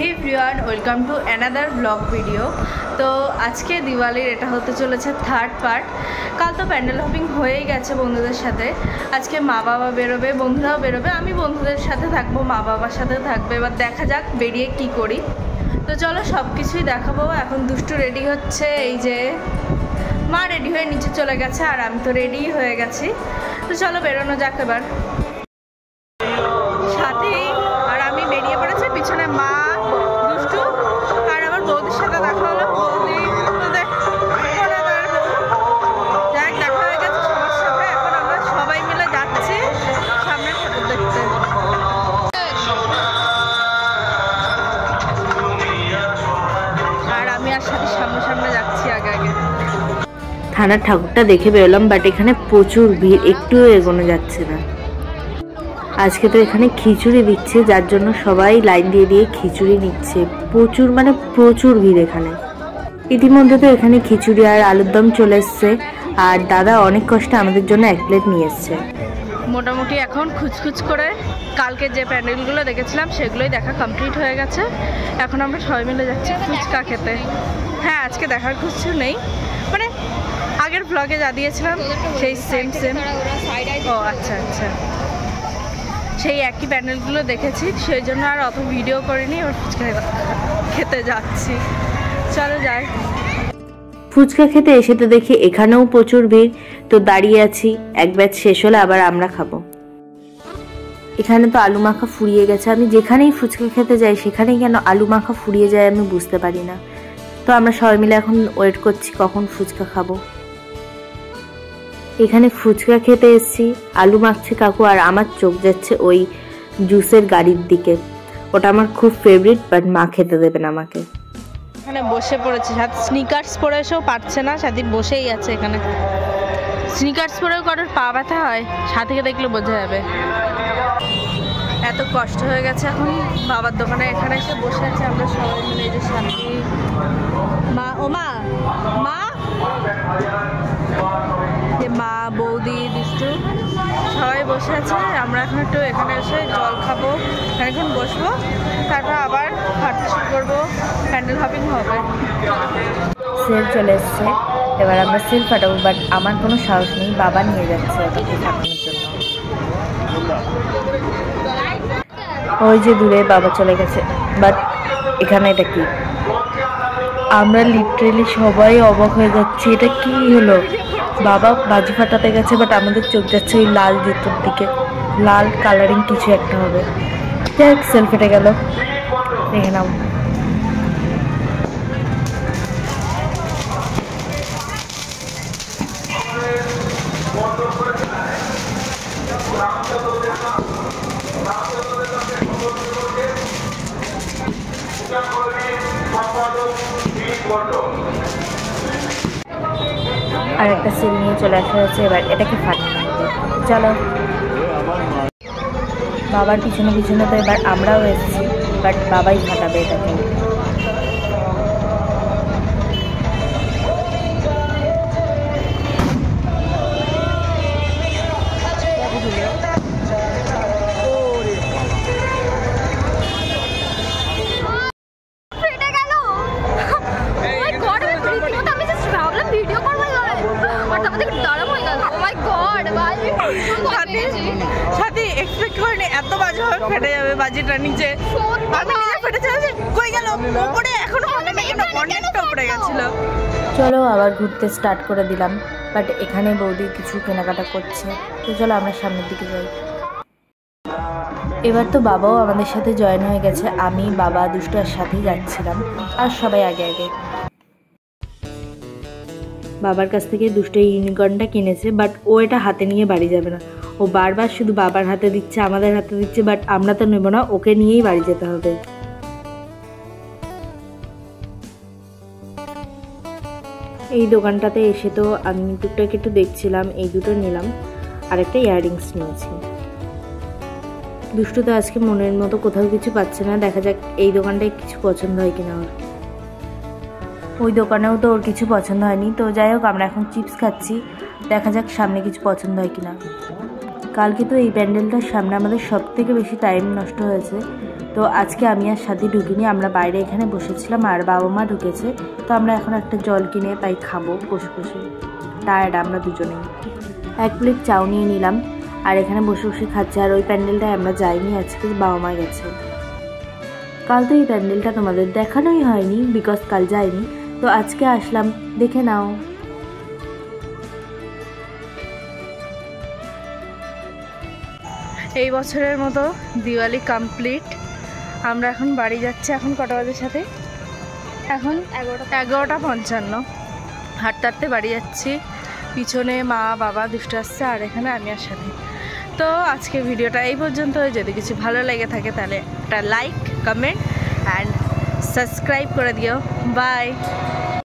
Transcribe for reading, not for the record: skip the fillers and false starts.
Hey everyone welcome to another blog video. तो आज के दिवालीर এটা হতে চলেছে থার্ড পার্ট। কাল তো প্যান্ডেল হপিং হয়েই গেছে বন্ধুদের সাথে। আজকে মা বাবা বেরোবে, বন্ধুরাও বেরোবে, আমি বন্ধুদের সাথে থাকবো, মা বাবার সাথে থাকবে। এবার দেখা যাক বেরিয়ে কি করি। তো চলো সব কিছুই দেখাবো। এখন দুষ্টু রেডি হচ্ছে, এই যে মা রেডি হয়ে নিচে চলে গেছে আর আমি তো রেডি হয়ে গেছি। তো চলো বেরোনো যাক এবার। সাথে আর আমি বেরিয়ে পড়েছি, পিছনে মা, দুষ্টু আর আমার বৌদির সাথে দেখা হলো। বৌদি যাক দেখা হয়ে গেছে সবার সাথে। এখন আমরা সবাই মিলে যাচ্ছি সামনে ঠাকুর দেখতে। আর আমি আর সাথে সামনে সামনে যাচ্ছি আগে আগে। থানার ঠাকুরটা দেখে বেরোলাম, বাট এখানে প্রচুর ভিড়, একটুও এগোনো যাচ্ছে না। আজকে তো এখানে খিচুড়ি দিচ্ছে, যার জন্য সবাই লাইন দিয়ে দিয়ে খিচুড়ি নিচ্ছে। প্রচুর মানে প্রচুর ভিড় এখানে। ইতিমধ্যে তো এখানে খিচুড়ি আর আলুর দম চলে এসছে, আর দাদা অনেক কষ্টে আমাদের জন্য এক প্লেট নিয়ে এসছে। মোটামুটি এখন খুচখুচ করে কালকে যে প্যান্ডেলগুলো দেখেছিলাম সেগুলোই দেখা কমপ্লিট হয়ে গেছে। এখন আমরা সবাই মিলে যাচ্ছি ফুচকা খেতে। হ্যাঁ, আজকে দেখার কিছু নেই, মানে আগের ব্লগে যা দিয়েছিলাম সেই সেম। ও আচ্ছা আচ্ছা, সেই একই প্যান্ডেলগুলো দেখেছি, সেই জন্য আর অত ভিডিও করিনি। ওর ফুচকা খেতে যাচ্ছি, চলো যাই। ফুচকা খেতে এসে তো দেখি এখানেও প্রচুর ভিড়, তো দাঁড়িয়ে আছি। এক ব্যাচ শেষ হলে আবার আমরা খাবো। এখানে তো আলু মাখা ফুরিয়ে গেছে। আমি যেখানেই ফুচকা খেতে যাই সেখানেই কেন আলু মাখা ফুরিয়ে যায় আমি বুঝতে পারি না। তো আমরা সবাই মিলে এখন ওয়েট করছি কখন ফুচকা খাবো। এখানে ফুচকা খেতে এসেছি, আলু মাখছে কাকু, আর আমার চোখ যাচ্ছে ওই জুসের গাড়ির দিকে। ওটা আমার খুব ফেভারিট, বাট মা খেতে দেবে না আমাকে। এখানে বসে পড়েছে, সাথে স্নিকার্স পরে এসেও পারছে না, সাথী বসেই আছে এখানে। স্নিকার্স পরেও কারোর পা ব্যথা হয়, সাথীকে দেখলে বোঝা যাবে। এত কষ্ট হয়ে গেছে এখন বাবার দোকানে এখানে এসে বসে আছে আমরা সবাই মিলে। এই যে সাথী, মা, ও মা, মা, মা, বৌদি, দুষ্টু সবাই বসে আছে। আমরা এখন একটু এখানে এসে জল খাবো, এখন বসবো, তারপর আবার হাঁটতে শুরু করবো, প্যান্ডেল হপিং হবে। সেল চলে এসছে, এবার আমরা সেল ফাটাবো, বাট আমার কোনো সাহস নেই, বাবা নিয়ে যাচ্ছে ওটাকে ফাটানোর জন্য। ওই যে দূরে বাবা চলে গেছে, বাট এখানে এটা কি? আমরা লিটারেলি সবাই অবাক হয়ে যাচ্ছি, এটা কি হলো? বাবা বাজি ফাটাতে গেছে, বাট আমাদের চোখ যাচ্ছে ওই লাল জুতোর দিকে। লাল কালারিং কিছু একটা হবে। যাই হোক, সেল ফেটে গেল, দেখে নাও। আর একটা সেল নিয়ে চলে আসা হয়েছে, এবার এটাকে ফাটানো হবে। চলো, বাবার পিছনে পিছনে তো এবার আমরাও এসেছি, বাট বাবাই ফাটাবে এটাকে। সাথী এক্সপেক্ট করিনি এত বাজে ভাবে ফেটে যাবে বাজিটা নিচে। আমি নিজে ফেটেছে, কই গেল উপরে, এখনো অনেকটা উপরে গেছিল। চলো আবার ঘুরতে স্টার্ট করে দিলাম, বাট এখানে বৌদি কিছু কেনাকাটা করছে। তো চলো আমরা সামনের দিকে যাই। এবার তো বাবাও আমাদের সাথে জয়েন হয়ে গেছে। আমি, বাবা, দুষ্টুর সাথেই যাচ্ছিলাম, আর সবাই আগে আগে। বাবার কাছ থেকে দুটো ইউনিকর্নটা কিনেছে, বাট ও এটা হাতে নিয়ে বাড়ি যাবে না। ও বারবার শুধু বাবার হাতে দিচ্ছে, আমাদের হাতে দিচ্ছে, বাট আমরা তো নেব না, ওকে নিয়েই বাড়ি যেতে হবে। এই দোকানটাতে এসে তো আমি টুকটাক একটু দেখছিলাম, এই দুটো নিলাম, আর একটা ইয়াররিংস নিয়েছি। দুষ্টু তো আজকে মনের মতো কোথাও কিছু পাচ্ছে না, দেখা যাক এই দোকানটায় কিছু পছন্দ হয় কিনা ওর। ওই দোকানেও তো ওর কিছু পছন্দ হয়নি। তো যাই হোক, আমরা এখন চিপস খাচ্ছি, দেখা যাক সামনে কিছু পছন্দ হয় কিনা। কালকে তো এই প্যান্ডেলটার সামনে আমাদের সব থেকে বেশি টাইম নষ্ট হয়েছে, তো আজকে আমি আর সাথী ঢুকিনি, আমরা বাইরে এখানে বসেছিলাম আর বাবা মা ঢুকেছে। তো আমরা এখন একটা জল কিনে তাই খাবো বসে বসে, টায়ার্ড আমরা দুজনেই। 1 প্লেট চাউ নিয়ে নিলাম আর এখানে বসে বসে খাচ্ছে। আর ওই প্যান্ডেলটায় আমরা যাইনি, আজকে বাবা মা গেছে। কাল তো এই প্যান্ডেলটা তোমাদের দেখানোই হয়নি, বিকজ কাল যাইনি, তো আজকে আসলাম, দেখে নাও। এই বছরের মতো দিওয়ালি কমপ্লিট। আমরা এখন বাড়ি যাচ্ছি। এখন কটা বাজে সাথে? এখন 11:55। হাঁটতে হাঁটতে বাড়ি যাচ্ছি। পিছনে মা বাবা দুষ্টু আসছে আর এখানে আমি আর সাথে। তো আজকে ভিডিওটা এই পর্যন্ত। যদি কিছু ভালো লেগে থাকে তাহলে একটা লাইক, কমেন্ট অ্যান্ড সাবস্ক্রাইব করে দিও। বাই।